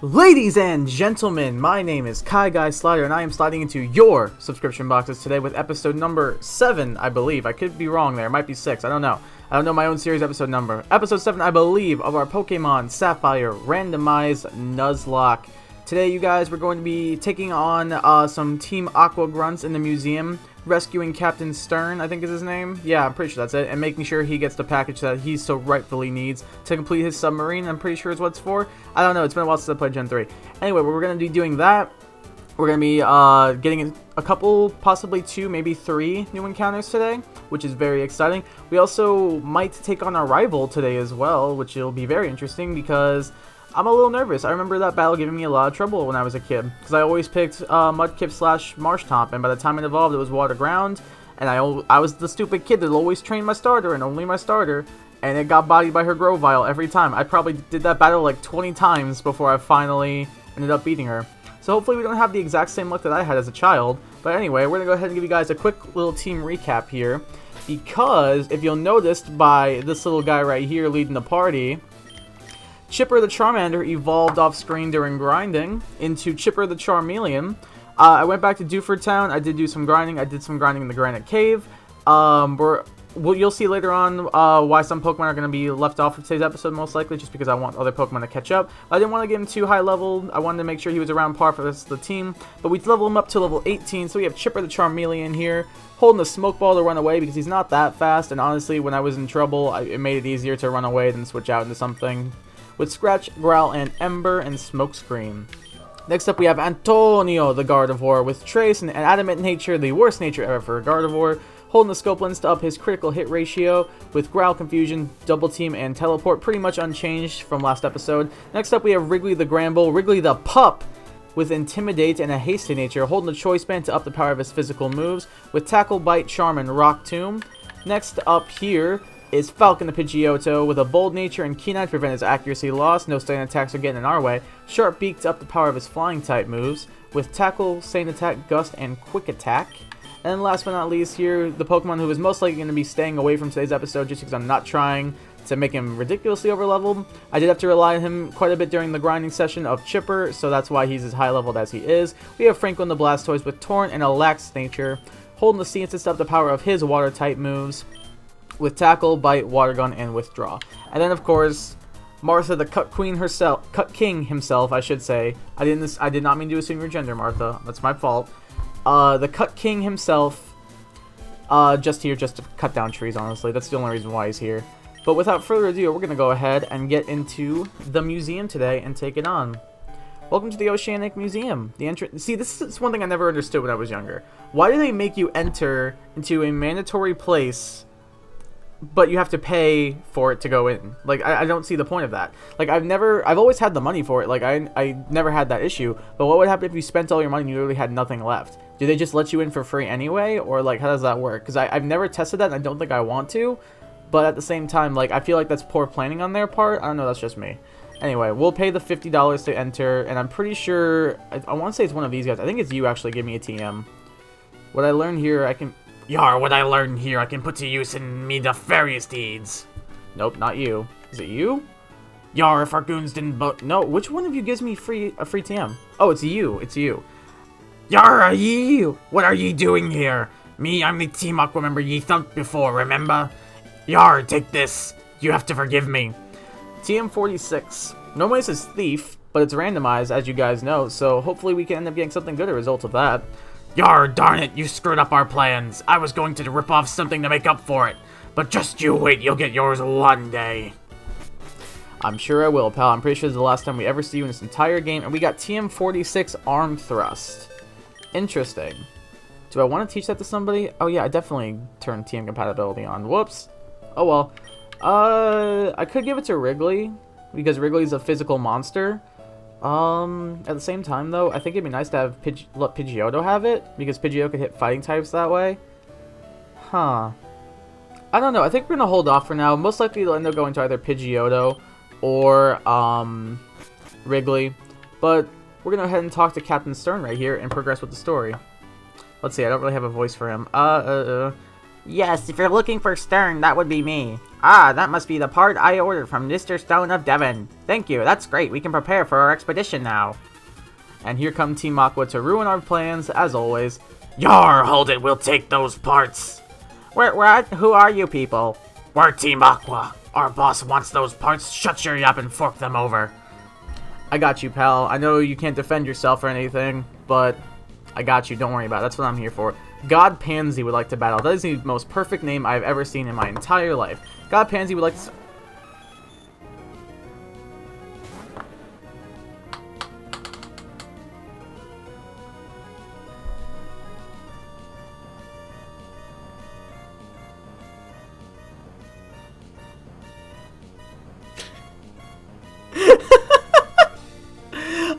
Ladies and gentlemen, my name is Kai Guy Slider, and I am sliding into your subscription boxes today with episode number 7, I believe. I could be wrong there. It might be 6. I don't know. I don't know my own series episode number. Episode 7, I believe, of our Pokemon Sapphire Randomized Nuzlocke. Today, you guys, we're going to be taking on some Team Aqua grunts in the museum, rescuing Captain Stern, I think is his name. Yeah, I'm pretty sure that's it. And making sure he gets the package that he so rightfully needs to complete his submarine. I'm pretty sure is what it's for. I don't know. It's been a while since I played Gen 3. Anyway, we're going to be doing that. We're going to be getting a couple, possibly 2, maybe 3 new encounters today, which is very exciting. We also might take on our rival today as well, which will be very interesting because I'm a little nervous. I remember that battle giving me a lot of trouble when I was a kid, because I always picked Mudkip / Marshtomp, and by the time it evolved, it was Water Ground, and I was the stupid kid that always trained my starter, and only my starter, and it got bodied by her Grovyle every time. I probably did that battle like 20 times before I finally ended up beating her. So hopefully we don't have the exact same luck that I had as a child. But anyway, we're going to go ahead and give you guys a quick little team recap here, because if you'll notice by this little guy right here leading the party, Chipper the Charmander evolved off screen during grinding into Chipper the Charmeleon. I went back to Dewford Town. I did do some grinding. I did some grinding in the Granite Cave. You'll see later on why some Pokemon are going to be left off of today's episode, most likely, just because I want other Pokemon to catch up. I didn't want to get him too high level. I wanted to make sure he was around par for the rest of the team. But we leveled him up to level 18, so we have Chipper the Charmeleon here, holding the Smoke Ball to run away because he's not that fast. And honestly, when I was in trouble, it made it easier to run away than switch out into something with Scratch, Growl, and Ember, and Smokescreen. Next up, we have Antonio, the Gardevoir, with Trace and Adamant Nature, the worst nature ever for a Gardevoir, holding the Scope Lens to up his critical hit ratio, with Growl, Confusion, Double Team, and Teleport pretty much unchanged from last episode. Next up, we have Wrigley the Gramble, Wrigley the Pup, with Intimidate and a Hasty Nature, holding the Choice Band to up the power of his physical moves, with Tackle, Bite, Charm, and Rock Tomb. Next up here is Falcon the Pidgeotto with a Bold Nature and Keen Eye to prevent his accuracy loss. No stun attacks are getting in our way. Sharp Beak to up the power of his flying type moves with Tackle, Sane Attack, Gust, and Quick Attack. And last but not least here, the Pokemon who is most likely going to be staying away from today's episode just because I'm not trying to make him ridiculously overleveled. I did have to rely on him quite a bit during the grinding session of Chipper, so that's why he's as high leveled as he is. We have Franklin the Blastoise with Torrent and a Lax Nature, holding the Sea to up the power of his water type moves with Tackle, Bite, Water Gun, and Withdraw. And then, of course, Martha, the Cut King himself, I should say. I did not mean to assume your gender, Martha. That's my fault. The Cut King himself, just here just to cut down trees, honestly. That's the only reason why he's here. But without further ado, we're going to go ahead and get into the museum today and take it on. Welcome to the Oceanic Museum. See, this is one thing I never understood when I was younger. Why do they make you enter into a mandatory place, but you have to pay for it to go in? Like, I don't see the point of that. Like, I've always had the money for it. Like, I never had that issue. But what would happen if you spent all your money and you literally had nothing left? Do they just let you in for free anyway? Or, like, how does that work? Because I've never tested that, and I don't think I want to. But at the same time, like, I feel like that's poor planning on their part. I don't know, that's just me. Anyway, we'll pay the $50 to enter, and I'm pretty sure, I want to say it's one of these guys. I think it's you, actually. Give me a TM. What I learned here, I can... Yar, what I learned here I can put to use in me nefarious deeds. Nope, not you. Is it you? Yar, if our goons didn't No, which one of you gives me a free TM? Oh, it's you. It's you. Yar, are you? What are ye doing here? Me, I'm the Team Aqua member ye thumped before, remember? Yar, take this. You have to forgive me. TM46. Normally it says Thief, but it's randomized, as you guys know, so hopefully we can end up getting something good as a result of that. Yar, darn it, you screwed up our plans. I was going to rip off something to make up for it. But just you wait, you'll get yours one day. I'm sure I will, pal. I'm pretty sure this is the last time we ever see you in this entire game. And we got TM46 Arm Thrust. Interesting. Do I want to teach that to somebody? Oh yeah, I definitely turned TM compatibility on. Whoops. Oh well. I could give it to Wrigley, because Wrigley's a physical monster. At the same time, though, I think it'd be nice to have let Pidgeotto have it, because Pidgeotto could hit fighting types that way. Huh. I don't know. I think we're going to hold off for now. Most likely, they'll end up going to either Pidgeotto or, Wrigley. But we're going to go ahead and talk to Captain Stern right here and progress with the story. Let's see. I don't really have a voice for him. Yes, if you're looking for Stern, that would be me. Ah, that must be the part I ordered from Mr. Stone of Devon. Thank you, that's great. We can prepare for our expedition now. And here come Team Aqua to ruin our plans, as always. Yar, hold it, we'll take those parts. Who are you people? We're Team Aqua. Our boss wants those parts. Shut your yap and fork them over. I got you, pal. I know you can't defend yourself or anything, but I got you. Don't worry about it. That's what I'm here for. God Pansy would like to battle. That is the most perfect name I've ever seen in my entire life. God Pansy would like to...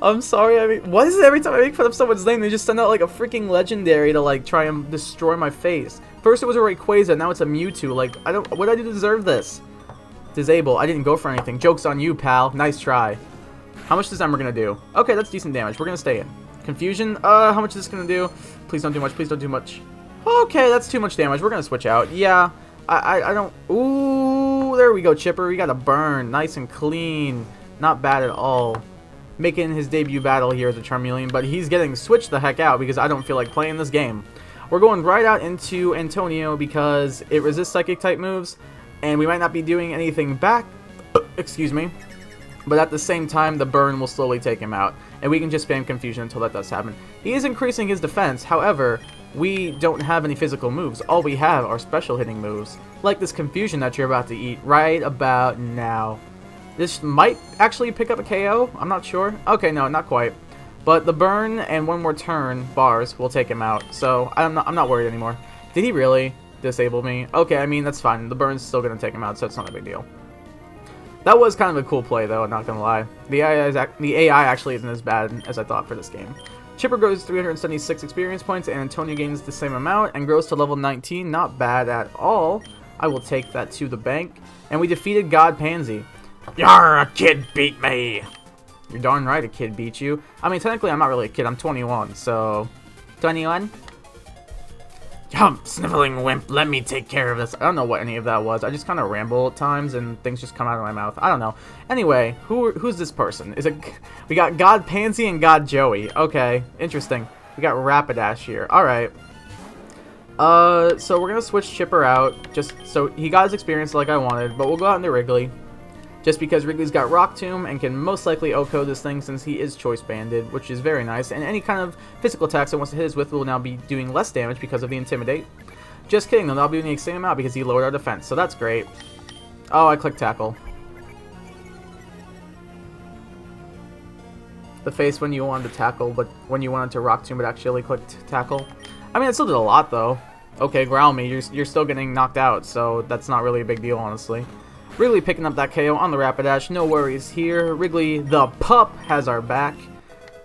I'm sorry, I mean, why is it every time I make fun of someone's name, they just send out like a freaking legendary to like try and destroy my face? First it was a Rayquaza, now it's a Mewtwo. Like, what did I do to deserve this? Disable, I didn't go for anything. Joke's on you, pal. Nice try. How much is Ember gonna do? Okay, that's decent damage. We're gonna stay in. Confusion, how much is this gonna do? Please don't do much, please don't do much. Okay, that's too much damage. We're gonna switch out. Yeah, I don't... Ooh, there we go, Chipper. We got a burn. Nice and clean. Not bad at all. Making his debut battle here as a Charmeleon, but he's getting switched the heck out because I don't feel like playing this game. We're going right out into Antonio because it resists Psychic type moves, and we might not be doing anything back, excuse me, but at the same time, the burn will slowly take him out, and we can just spam Confusion until that does happen. He is increasing his defense, however, we don't have any physical moves. All we have are special hitting moves, like this Confusion that you're about to eat right about now. This might actually pick up a KO. I'm not sure. Okay, no, not quite. But the burn and one more turn, bars, will take him out. So I'm not worried anymore. Did he really disable me? Okay, I mean, that's fine. The burn's still going to take him out, so it's not a big deal. That was kind of a cool play, though, not going to lie. The AI actually isn't as bad as I thought for this game. Chipper grows 376 experience points, and Antonio gains the same amount and grows to level 19. Not bad at all. I will take that to the bank. And we defeated God Pansy. Yar, a kid beat me. You're darn right a kid beat you. I mean, technically, I'm not really a kid. I'm 21, so... 21? Sniveling wimp, let me take care of this. I don't know what any of that was. I just kind of ramble at times, and things just come out of my mouth. I don't know. Anyway, who's this person? Is it... We got God Pansy and God Joey. Okay, interesting. We got Rapidash here. Alright. So we're gonna switch Chipper out, just so he got his experience like I wanted, but we'll go out into Wrigley. Just because Wrigley's got Rock Tomb and can most likely OHKO this thing since he is Choice Banded, which is very nice. And any kind of physical attacks it wants to hit us with will now be doing less damage because of the Intimidate. Just kidding, they'll now be doing the same amount because he lowered our defense, so that's great. Oh, I clicked Tackle. The face when you wanted to tackle, but when you wanted to Rock Tomb, it actually clicked Tackle. I mean, it still did a lot, though. Okay, Growl Me, you're still getting knocked out, so that's not really a big deal, honestly. Wrigley picking up that KO on the Rapidash, no worries here. Wrigley, the pup, has our back.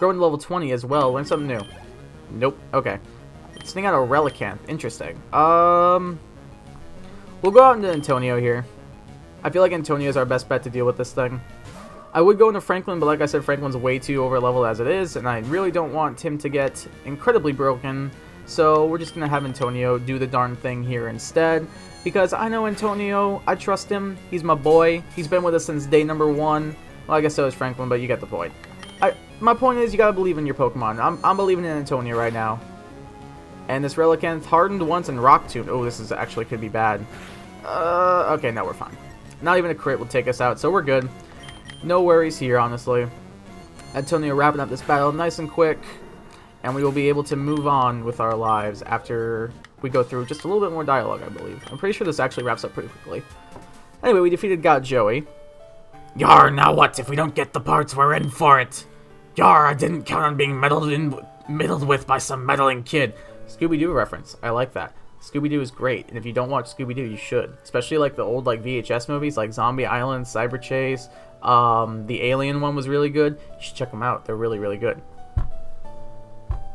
Growing to level 20 as well, learn something new. Nope, okay. Sting out a Relicanth, interesting. We'll go out into Antonio here. I feel like Antonio is our best bet to deal with this thing. I would go into Franklin, but like I said, Franklin's way too over leveled as it is, and I really don't want him to get incredibly broken. So we're just going to have Antonio do the darn thing here instead. Because I know Antonio, I trust him, he's my boy, he's been with us since day number 1. Well, I guess so is Franklin, but you get the point. My point is, you gotta believe in your Pokemon. I'm believing in Antonio right now. And this Relicanth hardened once and Rock Tomb. Oh, this is actually could be bad. Okay, no, we're fine. Not even a crit will take us out, so we're good. No worries here, honestly. Antonio wrapping up this battle nice and quick. And we will be able to move on with our lives after we go through just a little bit more dialogue, I believe. I'm pretty sure this actually wraps up pretty quickly. Anyway, we defeated God Joey. Yar, now what? If we don't get the parts, we're in for it. Yar, I didn't count on being meddled with by some meddling kid. Scooby-Doo reference. I like that. Scooby-Doo is great, and if you don't watch Scooby-Doo, you should. Especially like the old like VHS movies like Zombie Island, Cyber Chase. The Alien one was really good. You should check them out. They're really, really good.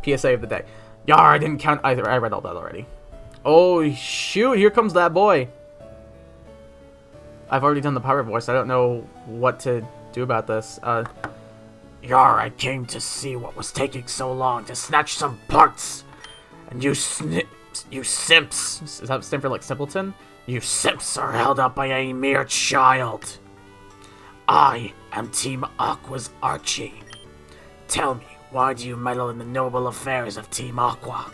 PSA of the day. Yar, I didn't count. I read all that already. Oh, shoot. Here comes that boy. I've already done the pirate voice. I don't know what to do about this. Yar, I came to see what was taking so long to snatch some parts. And you You simps! Is that stand for like simpleton? You simps are held up by a mere child. I am Team Aqua's Archie. Tell me, why do you meddle in the noble affairs of Team Aqua?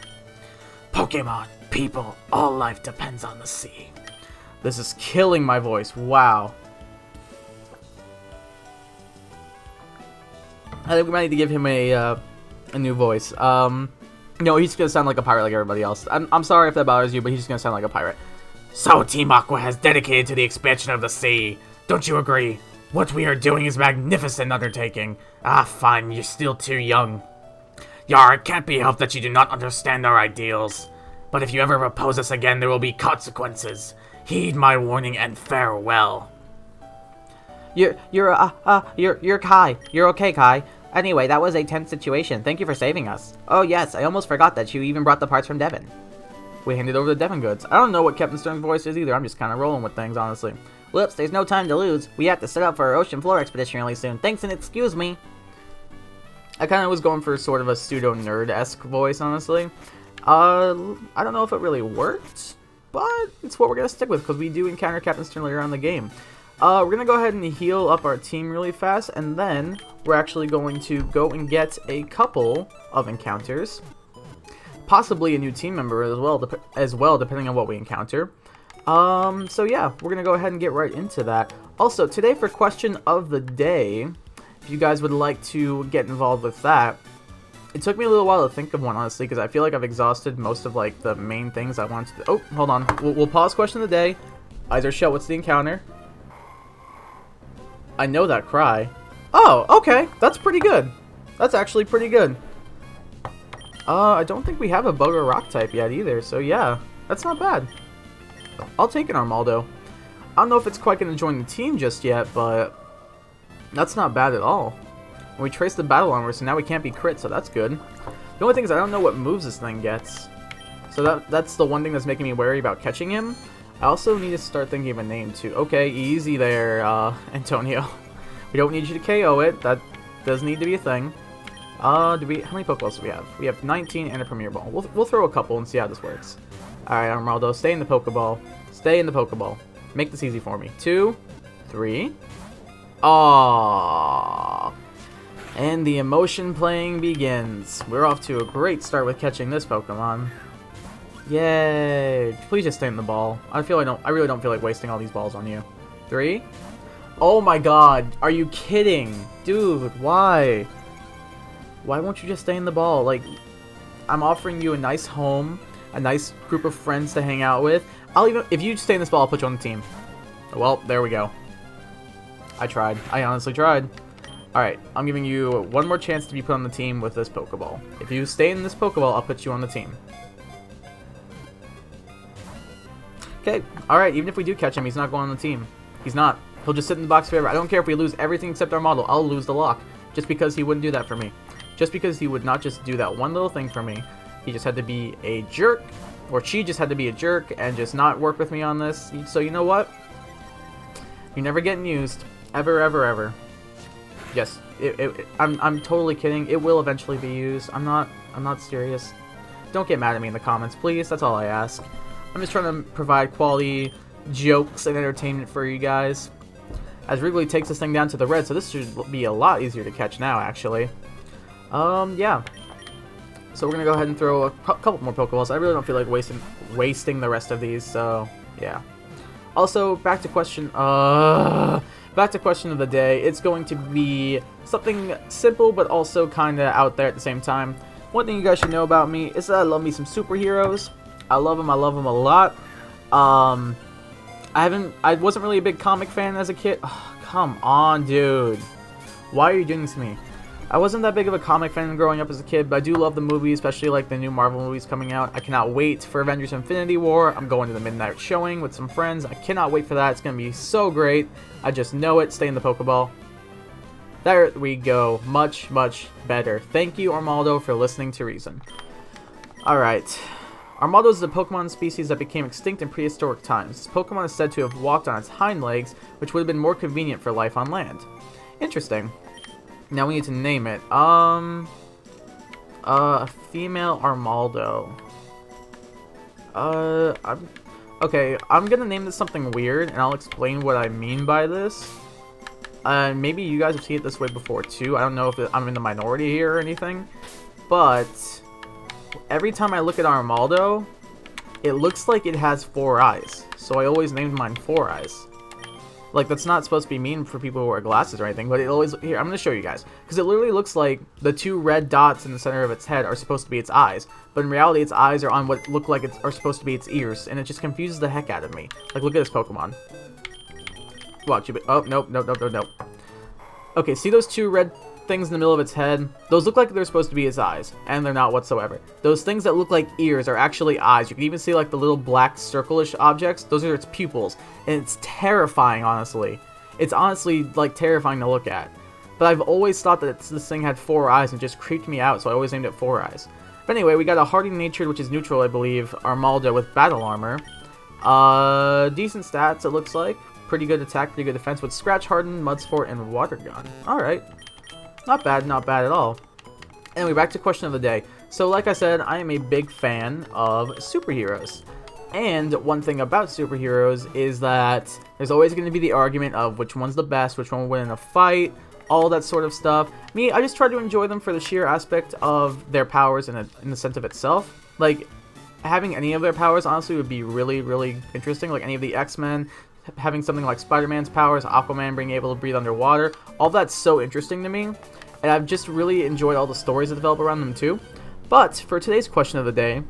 Pokemon, people, all life depends on the sea. This is killing my voice. Wow. I think we might need to give him a new voice. No, he's gonna sound like a pirate like everybody else. I'm sorry if that bothers you, but he's just gonna sound like a pirate. So Team Aqua has dedicated to the expansion of the sea. Don't you agree? What we are doing is a magnificent undertaking. Ah, fine, you're still too young. Yar, it can't be helped that you do not understand our ideals. But if you ever oppose us again, there will be consequences. Heed my warning and farewell. You're Kai. You're okay, Kai. Anyway, that was a tense situation. Thank you for saving us. Oh yes, I almost forgot that you even brought the parts from Devon. We handed over the Devon goods. I don't know what Captain Stern's voice is either. I'm just kind of rolling with things, honestly. Whoops, there's no time to lose. We have to set up for our ocean floor expedition really soon. Thanks and excuse me. I kind of was going for sort of a pseudo-nerd-esque voice, honestly. I don't know if it really worked, but it's what we're going to stick with because we do encounter Captain Stern later on in the game. We're going to go ahead and heal up our team really fast, and then we're actually going to go and get a couple of encounters. Possibly a new team member as well, depending on what we encounter. So yeah, we're going to go ahead and get right into that. Also, today for question of the day, if you guys would like to get involved with that, it took me a little while to think of one, honestly, because I feel like I've exhausted most of, like, the main things I wanted to do. Oh, hold on. We'll pause question of the day. Eyes are shut. What's the encounter? I know that cry. Oh, okay. That's pretty good. That's actually pretty good. I don't think we have a bug or rock type yet either, so yeah. That's not bad. I'll take an Armaldo. I don't know if it's quite going to join the team just yet, but that's not bad at all. We traced the battle armor, so now we can't be crit, so that's good. The only thing is I don't know what moves this thing gets. So that's the one thing that's making me wary about catching him. I also need to start thinking of a name, too. Okay, easy there, Antonio. We don't need you to KO it. That does need to be a thing. How many Pokeballs do we have? We have 19 and a Premier Ball. We'll throw a couple and see how this works. Alright, Armaldo, stay in the Pokeball. Stay in the Pokeball. Make this easy for me. 2, 3. Aww. And the emotion playing begins. We're off to a great start with catching this Pokemon. Yay! Please just stay in the ball. I really don't feel like wasting all these balls on you. 3. Oh my god! Are you kidding? Dude, why? Why won't you just stay in the ball? Like, I'm offering you a nice home, a nice group of friends to hang out with. If you stay in this ball, I'll put you on the team. Well, there we go. I tried. I honestly tried. Alright, I'm giving you one more chance to be put on the team with this Pokeball. If you stay in this Pokeball, I'll put you on the team. Okay, alright, even if we do catch him, he's not going on the team. He's not. He'll just sit in the box forever. I don't care if we lose everything except our model. I'll lose the lock. Just because he wouldn't do that for me. Just because he would not just do that one little thing for me. He just had to be a jerk. Or she just had to be a jerk and just not work with me on this. So you know what? You're never getting used. Ever, ever, ever. Yes, I'm totally kidding. It will eventually be used. I'm not serious. Don't get mad at me in the comments, please. That's all I ask. I'm just trying to provide quality jokes and entertainment for you guys. As Wrigley takes this thing down to the red, so this should be a lot easier to catch now, actually. Yeah. So we're gonna go ahead and throw a couple more Pokeballs. I really don't feel like wasting the rest of these, so yeah. Also, back to question of the day. It's going to be something simple, but also kind of out there at the same time. One thing you guys should know about me is that I love me some superheroes. I love them a lot. I wasn't really a big comic fan as a kid. Oh, come on, dude. Why are you doing this to me? I wasn't that big of a comic fan growing up as a kid, but I do love the movies, especially like the new Marvel movies coming out. I cannot wait for Avengers Infinity War. I'm going to the midnight showing with some friends. I cannot wait for that. It's going to be so great. I just know it. Stay in the Pokeball. There we go. Much, much better. Thank you, Armaldo, for listening to reason. Alright. Armaldo is a Pokemon species that became extinct in prehistoric times. This Pokemon is said to have walked on its hind legs, which would have been more convenient for life on land. Interesting. Now we need to name it. A female Armaldo. Okay, I'm gonna name this something weird, and I'll explain what I mean by this. Maybe you guys have seen it this way before, too. I don't know if I'm in the minority here or anything. But every time I look at Armaldo, it looks like it has 4 eyes. So I always named mine 4 eyes. Like, that's not supposed to be mean for people who wear glasses or anything, but it always... Here, I'm going to show you guys. Because it literally looks like the 2 red dots in the center of its head are supposed to be its eyes. But in reality, its eyes are on what look like are supposed to be its ears. And it just confuses the heck out of me. Like, look at this Pokemon. Watch you... Oh, nope. Okay, see those 2 red things in the middle of its head? Those look like they're supposed to be its eyes. And they're not whatsoever. Those things that look like ears are actually eyes. You can even see, like, the little black circle-ish objects. Those are its pupils. And it's terrifying, honestly. It's honestly, like, terrifying to look at. But I've always thought that this thing had 4 eyes and it just creeped me out, so I always named it 4 eyes. But anyway, we got a hardy-natured, which is neutral, I believe, Armaldo with battle armor. Decent stats, it looks like. Pretty good attack, pretty good defense with Scratch Harden, Mud Sport, and Water Gun. Alright. Not bad at all. Anyway, back to question of the day. So, like I said, I am a big fan of superheroes. And one thing about superheroes is that there's always going to be the argument of which one's the best, which one will win in a fight, all that sort of stuff. Me, I just try to enjoy them for the sheer aspect of their powers in the sense of itself. Like, having any of their powers, honestly, would be really, really interesting. Like, any of the X-Men, having something like Spider-Man's powers, Aquaman being able to breathe underwater, all that's so interesting to me, and I've just really enjoyed all the stories that develop around them too. But for today's question of the day,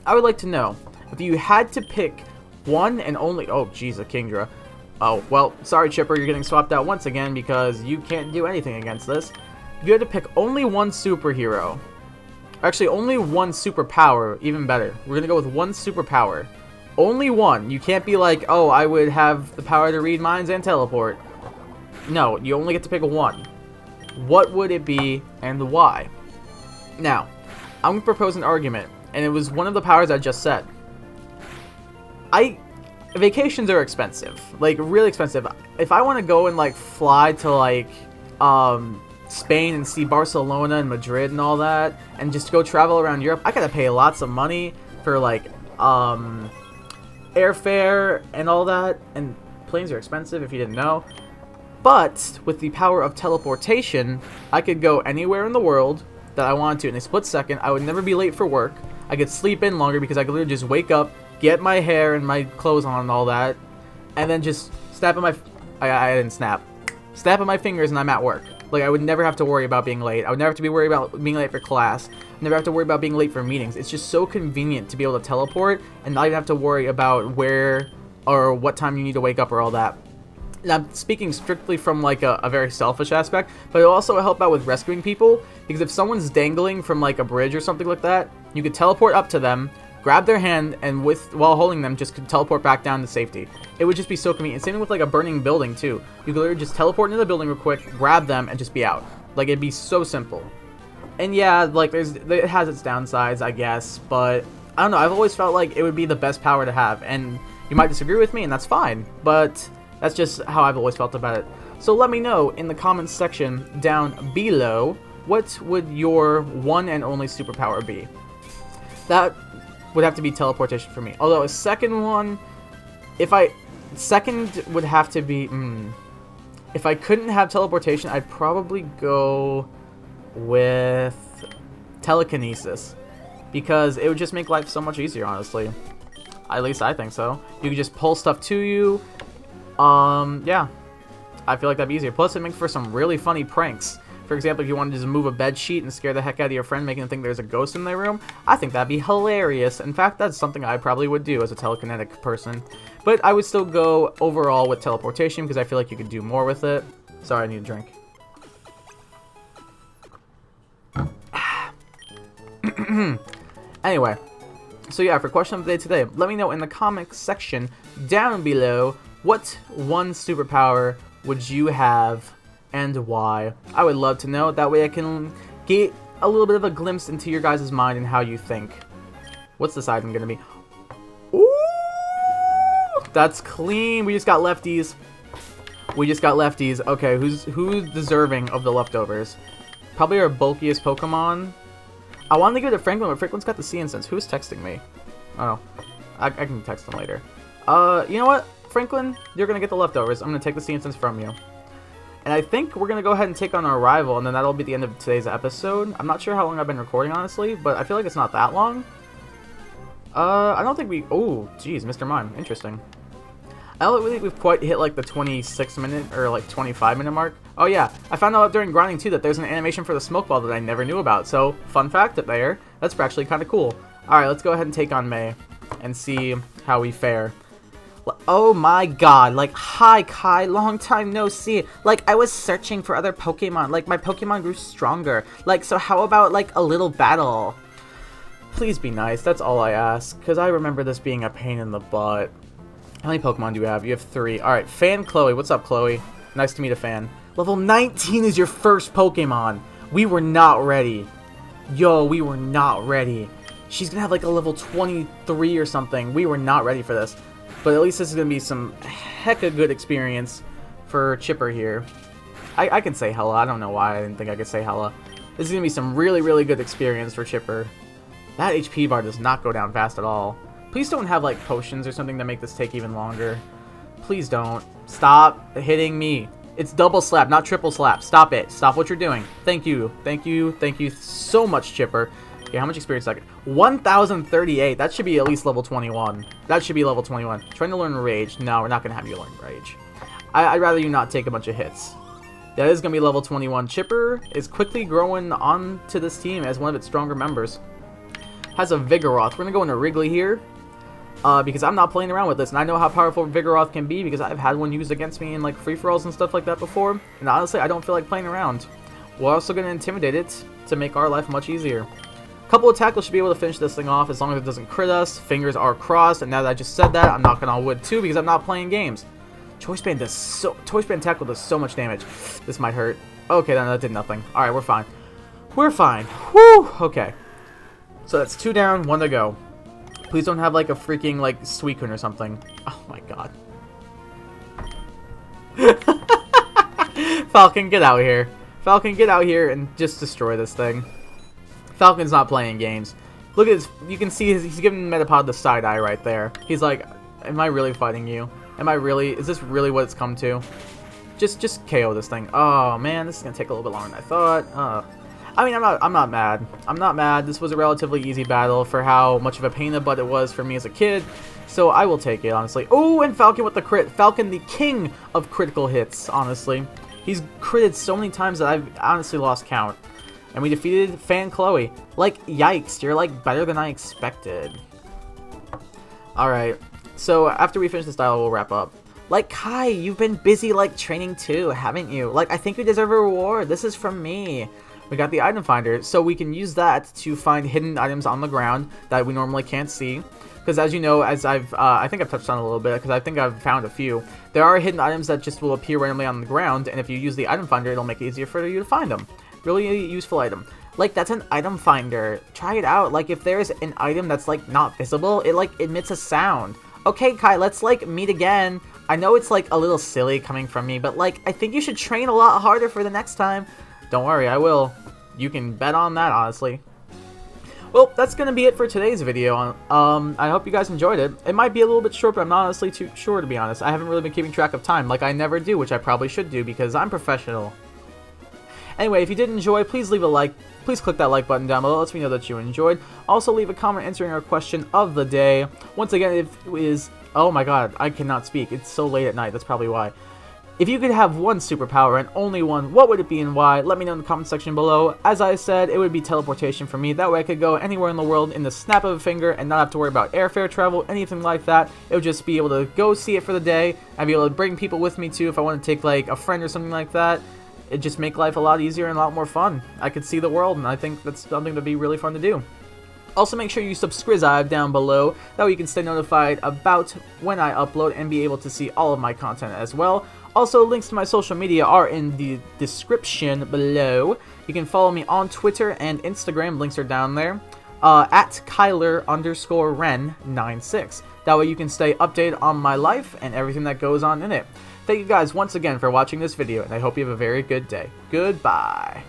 I would like to know, if you had to pick one and only... Oh, jeez, a Kingdra. Oh, well, sorry, Chipper, you're getting swapped out once again because you can't do anything against this. If you had to pick only one superhero, actually, only one superpower, even better. We're going to go with one superpower. Only one. You can't be like, oh, I would have the power to read minds and teleport. No, you only get to pick one. What would it be and why? Now, I'm going to propose an argument, and it was one of the powers I just said. Vacations are expensive. Like, really expensive. If I want to go and, like, fly to, like, Spain and see Barcelona and Madrid and all that, and just go travel around Europe, I gotta pay lots of money for, like, airfare and all that, and planes are expensive if you didn't know. But with the power of teleportation, I could go anywhere in the world that I wanted to in a split second. I would never be late for work. I could sleep in longer because I could literally just wake up, get my hair and my clothes on and all that, and then just snap at my... I didn't snap. Snap at my fingers and I'm at work. Like, I would never have to worry about being late. I would never have to be worried about being late for class. Never have to worry about being late for meetings. It's just so convenient to be able to teleport and not even have to worry about where or what time you need to wake up or all that. And I'm speaking strictly from like a very selfish aspect, but it'll also help out with rescuing people, because if someone's dangling from like a bridge or something like that, you could teleport up to them, grab their hand, and while holding them, just could teleport back down to safety. It would just be so convenient. Same with like a burning building too. You could literally just teleport into the building real quick, grab them, and just be out. Like, it'd be so simple. And yeah, like, it has its downsides, I guess, but I don't know, I've always felt like it would be the best power to have, and you might disagree with me, and that's fine, but that's just how I've always felt about it. So let me know in the comments section down below, what would your one and only superpower be? That would have to be teleportation for me. Although a second one, second would have to be, if I couldn't have teleportation, I'd probably go with telekinesis, because it would just make life so much easier, honestly. At least I think so. You could just pull stuff to you. Yeah, I feel like that'd be easier. Plus, it makes for some really funny pranks. For example, if you wanted to just move a bed sheet and scare the heck out of your friend, making them think there's a ghost in their room, I think that'd be hilarious. In fact, that's something I probably would do as a telekinetic person. But I would still go overall with teleportation, because I feel like you could do more with it. Sorry, I need a drink. Anyway, so yeah, for question of the day today, let me know in the comments section down below, what one superpower would you have and why? I would love to know. That way I can get a little bit of a glimpse into your guys' mind and how you think. What's this item gonna be? Ooh, that's clean. We just got lefties. We just got lefties. Okay, who's deserving of the leftovers? Probably our bulkiest Pokemon. I wanted to give it to Franklin, but Franklin's got the sea incense. Who's texting me? Oh, I can text him later. You know what, Franklin? You're gonna get the leftovers. I'm gonna take the sea instance from you. And I think we're gonna go ahead and take on our rival, and then that'll be the end of today's episode. I'm not sure how long I've been recording, honestly, but I feel like it's not that long. I don't think we... Oh, geez, Mr. Mime. Interesting. I don't think we've quite hit, like, the 26-minute or, like, 25-minute mark. Oh, yeah. I found out during grinding, too, that there's an animation for the smoke ball that I never knew about. So, fun fact up there. That's actually kind of cool. Alright, let's go ahead and take on May and see how we fare. Oh my god, like, hi Kai, long time no see. Like, I was searching for other Pokemon. Like, my Pokemon grew stronger. Like, so how about, like, a little battle? Please be nice, that's all I ask. Because I remember this being a pain in the butt. How many Pokemon do you have? You have 3. Alright, Fan Chloe. What's up, Chloe? Nice to meet a fan. Level 19 is your first Pokemon. We were not ready. Yo, we were not ready. She's gonna have, like, a level 23 or something. We were not ready for this. But at least this is going to be some hecka good experience for Chipper here. I can say hella. I don't know why I didn't think I could say hella. This is going to be some really, really good experience for Chipper. That HP bar does not go down fast at all. Please don't have, like, potions or something to make this take even longer. Please don't. Stop hitting me. It's double slap, not triple slap. Stop it. Stop what you're doing. Thank you. Thank you. Thank you so much, Chipper. Okay, how much experience did I get? 1,038. That should be at least level 21. That should be level 21. Trying to learn Rage. No, we're not going to have you learn Rage. I'd rather you not take a bunch of hits. That is going to be level 21. Chipper is quickly growing onto this team as one of its stronger members. Has a Vigoroth. We're going to go into Wrigley here. Because I'm not playing around with this. And I know how powerful Vigoroth can be because I've had one used against me in like free-for-alls and stuff like that before. And honestly, I don't feel like playing around. We're also going to intimidate it to make our life much easier. Couple of tackles should be able to finish this thing off as long as it doesn't crit us. Fingers are crossed, and now that I just said that, I'm knocking on wood too because I'm not playing games. Choice Band tackle does so much damage. This might hurt. Okay, then that did nothing. All right, we're fine. We're fine. Whew. Okay. So that's 2 down, 1 to go. Please don't have like a freaking like Suicune or something. Oh my god. Falcon, get out here. Falcon, get out here and just destroy this thing. Falcon's not playing games. Look at his, you can see he's giving Metapod the side eye right there. He's like, am I really fighting you? Am I really, is this really what it's come to? Just KO this thing. Oh man, this is gonna take a little bit longer than I thought. I mean, I'm not mad. I'm not mad. This was a relatively easy battle for how much of a pain in the butt it was for me as a kid. So I will take it, honestly. Oh, and Falcon with the crit. Falcon, the king of critical hits, honestly. He's critted so many times that I've honestly lost count. And we defeated Fan Chloe. Like, yikes, you're like better than I expected. Alright, so after we finish this dialogue, we'll wrap up. Like, Kai, you've been busy, like, training too, haven't you? Like, I think you deserve a reward. This is from me. We got the item finder, so we can use that to find hidden items on the ground that we normally can't see. Because as you know, as I think I've touched on a little bit, because I think I've found a few. There are hidden items that just will appear randomly on the ground, and if you use the item finder, it'll make it easier for you to find them. Really useful item. Like, that's an item finder. Try it out. Like, if there's an item that's, like, not visible, it, like, emits a sound. Okay, Kai, let's, like, meet again. I know it's, like, a little silly coming from me, but, like, I think you should train a lot harder for the next time. Don't worry, I will. You can bet on that, honestly. Well, that's gonna be it for today's video. I hope you guys enjoyed it. It might be a little bit short, but I'm not honestly too sure, to be honest. I haven't really been keeping track of time, like I never do, which I probably should do, because I'm professional. Anyway, if you did enjoy, please leave a like. Please click that like button down below. It lets me know that you enjoyed. Also, leave a comment answering our question of the day. Once again, it is... Oh my god, I cannot speak. It's so late at night. That's probably why. If you could have one superpower and only one, what would it be and why? Let me know in the comment section below. As I said, it would be teleportation for me. That way I could go anywhere in the world in the snap of a finger and not have to worry about airfare travel, anything like that. It would just be able to go see it for the day. I'd be able to bring people with me too if I want to take like a friend or something like that. It'd just make life a lot easier and a lot more fun. I could see the world, and I think that's something that'd be really fun to do. Also, make sure you subscrizibe down below. That way you can stay notified about when I upload and be able to see all of my content as well. Also, links to my social media are in the description below. You can follow me on Twitter and Instagram. Links are down there. At Kyler_Ren96. That way you can stay updated on my life and everything that goes on in it. Thank you guys once again for watching this video, and I hope you have a very good day. Goodbye.